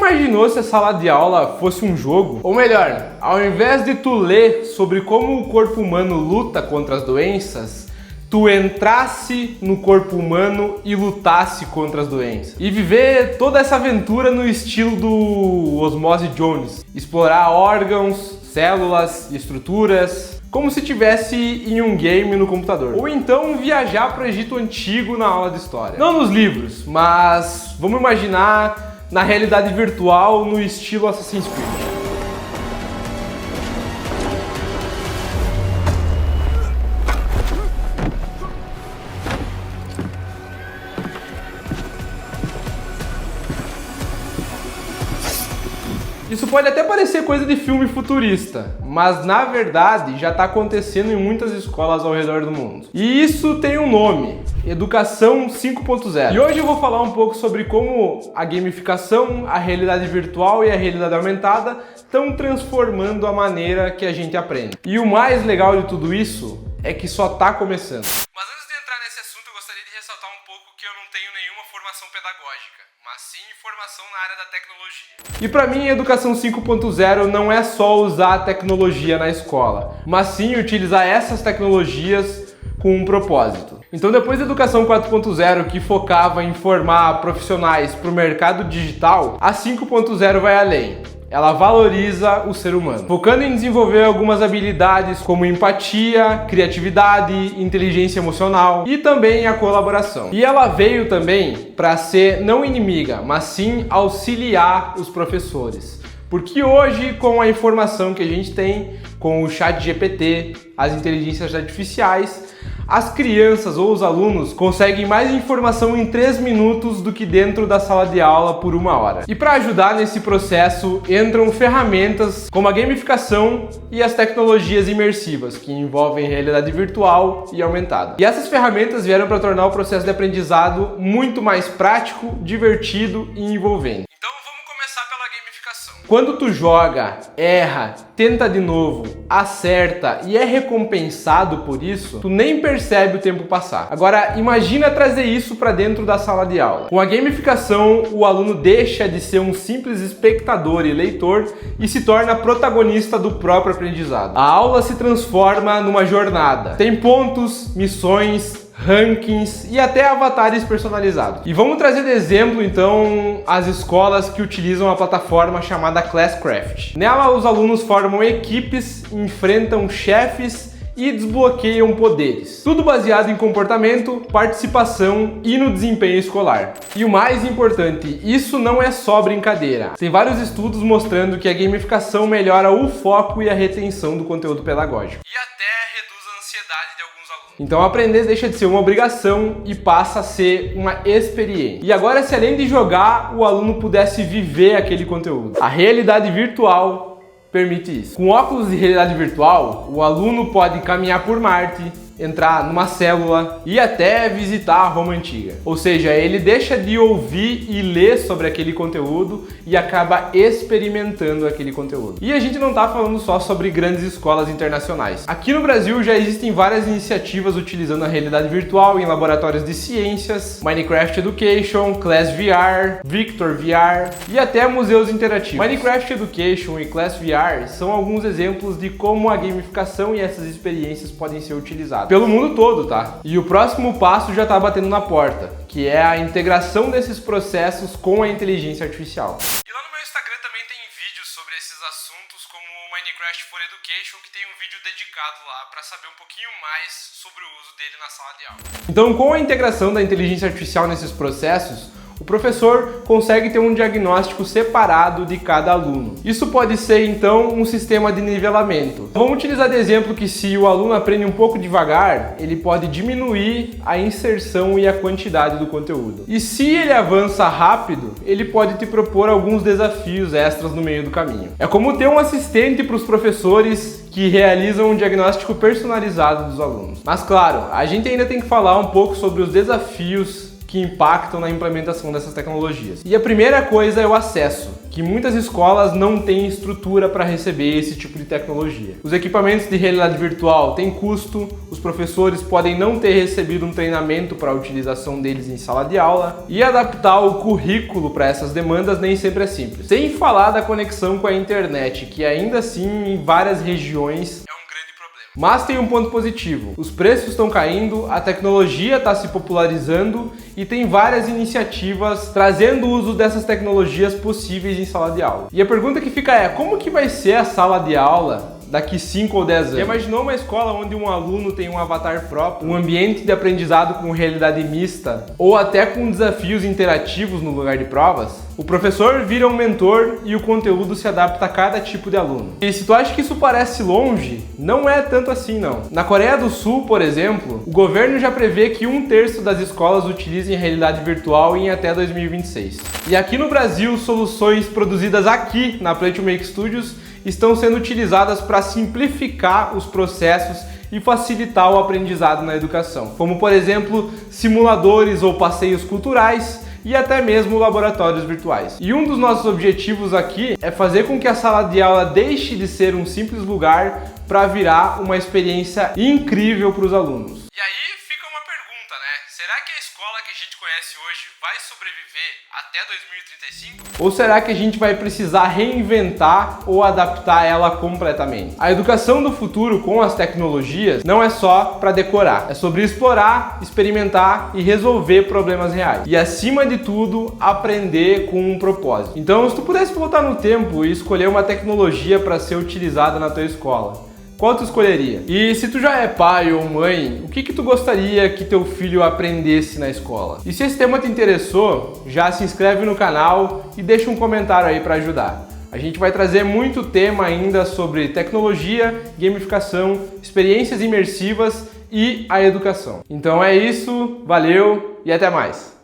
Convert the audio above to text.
imaginou se a sala de aula fosse um jogo? Ou melhor, ao invés de tu ler sobre como o corpo humano luta contra as doenças, tu entrasse no corpo humano e lutasse contra as doenças. E viver toda essa aventura no estilo do Osmose Jones. Explorar órgãos, células, estruturas, como se tivesse em um game no computador. Ou então viajar para o Egito Antigo na aula de história. Não nos livros, mas vamos imaginar na realidade virtual no estilo Assassin's Creed. Isso pode até parecer coisa de filme futurista, mas na verdade já está acontecendo em muitas escolas ao redor do mundo. E isso tem um nome: Educação 5.0. E hoje eu vou falar um pouco sobre como a gamificação, a realidade virtual e a realidade aumentada estão transformando a maneira que a gente aprende. E o mais legal de tudo isso é que só está começando. Mas antes de entrar nesse assunto, eu gostaria de ressaltar um pouco que eu não tenho nenhuma formação pedagógica, mas sim formação na área da tecnologia. E para mim, a educação 5.0 não é só usar a tecnologia na escola, mas sim utilizar essas tecnologias com um propósito. Então, depois da educação 4.0, que focava em formar profissionais para o mercado digital, a 5.0 vai além. Ela valoriza o ser humano, focando em desenvolver algumas habilidades como empatia, criatividade, inteligência emocional e também a colaboração. E ela veio também para ser não inimiga, mas sim auxiliar os professores. Porque hoje, com a informação que a gente tem, com o ChatGPT, as inteligências artificiais, as crianças ou os alunos conseguem mais informação em 3 minutos do que dentro da sala de aula por 1 hora. E para ajudar nesse processo entram ferramentas como a gamificação e as tecnologias imersivas, que envolvem realidade virtual e aumentada. E essas ferramentas vieram para tornar o processo de aprendizado muito mais prático, divertido e envolvente. Quando tu joga, erra, tenta de novo, acerta e é recompensado por isso, tu nem percebe o tempo passar. Agora, imagina trazer isso para dentro da sala de aula. Com a gamificação, o aluno deixa de ser um simples espectador e leitor e se torna protagonista do próprio aprendizado. A aula se transforma numa jornada. Tem pontos, missões, rankings e até avatares personalizados. E vamos trazer de exemplo então as escolas que utilizam a plataforma chamada Classcraft. Nela os alunos formam equipes, enfrentam chefes e desbloqueiam poderes. Tudo baseado em comportamento, participação e no desempenho escolar. E o mais importante, isso não é só brincadeira. Tem vários estudos mostrando que a gamificação melhora o foco e a retenção do conteúdo pedagógico. E até reduz a ansiedade de alguns alunos. Então aprender deixa de ser uma obrigação e passa a ser uma experiência. E agora, se além de jogar, o aluno pudesse viver aquele conteúdo. A realidade virtual permite isso. Com óculos de realidade virtual, o aluno pode caminhar por Marte, entrar numa célula e até visitar a Roma Antiga. Ou seja, ele deixa de ouvir e ler sobre aquele conteúdo e acaba experimentando aquele conteúdo. E a gente não está falando só sobre grandes escolas internacionais. Aqui no Brasil já existem várias iniciativas utilizando a realidade virtual em laboratórios de ciências, Minecraft Education, Class VR, Victor VR e até museus interativos. Minecraft Education e Class VR são alguns exemplos de como a gamificação e essas experiências podem ser utilizadas pelo mundo todo, tá? E o próximo passo já tá batendo na porta, que é a integração desses processos com a inteligência artificial. E lá no meu Instagram também tem vídeos sobre esses assuntos, como o Minecraft for Education, que tem um vídeo dedicado lá para saber um pouquinho mais sobre o uso dele na sala de aula. Então, com a integração da inteligência artificial nesses processos, o professor consegue ter um diagnóstico separado de cada aluno. Isso pode ser, então, um sistema de nivelamento. Vamos utilizar de exemplo que se o aluno aprende um pouco devagar, ele pode diminuir a inserção e a quantidade do conteúdo. E se ele avança rápido, ele pode te propor alguns desafios extras no meio do caminho. É como ter um assistente para os professores que realizam um diagnóstico personalizado dos alunos. Mas claro, a gente ainda tem que falar um pouco sobre os desafios que impactam na implementação dessas tecnologias. E a primeira coisa é o acesso. que muitas escolas não têm estrutura para receber esse tipo de tecnologia. Os equipamentos de realidade virtual têm custo, os professores podem não ter recebido um treinamento para a utilização deles em sala de aula, e adaptar o currículo para essas demandas nem sempre é simples. Sem falar da conexão com a internet, que ainda assim em várias regiões mas tem um ponto positivo, os preços estão caindo, a tecnologia está se popularizando e tem várias iniciativas trazendo o uso dessas tecnologias possíveis em sala de aula. E a pergunta que fica é, como que vai ser a sala de aula daqui 5 ou 10 anos? Já imaginou uma escola onde um aluno tem um avatar próprio, um ambiente de aprendizado com realidade mista ou até com desafios interativos no lugar de provas? O professor vira um mentor e o conteúdo se adapta a cada tipo de aluno. E se tu acha que isso parece longe, não é tanto assim não. Na Coreia do Sul, por exemplo, o governo já prevê que 1/3 das escolas utilizem realidade virtual em até 2026. E aqui no Brasil, soluções produzidas aqui na Play to Make Studios estão sendo utilizadas para simplificar os processos e facilitar o aprendizado na educação, como por exemplo, simuladores ou passeios culturais e até mesmo laboratórios virtuais. E um dos nossos objetivos aqui é fazer com que a sala de aula deixe de ser um simples lugar para virar uma experiência incrível para os alunos. E aí fica uma pergunta, né? Será que a escola que a gente conhece hoje vai sobreviver até 2035? Ou será que a gente vai precisar reinventar ou adaptar ela completamente? A educação do futuro com as tecnologias não é só para decorar, é sobre explorar, experimentar e resolver problemas reais. E acima de tudo, aprender com um propósito. Então, se tu pudesse voltar no tempo e escolher uma tecnologia para ser utilizada na tua escola, qual tu escolheria? E se tu já é pai ou mãe, o que tu gostaria que teu filho aprendesse na escola? E se esse tema te interessou, já se inscreve no canal e deixa um comentário aí para ajudar. A gente vai trazer muito tema ainda sobre tecnologia, gamificação, experiências imersivas e a educação. Então é isso, valeu e até mais!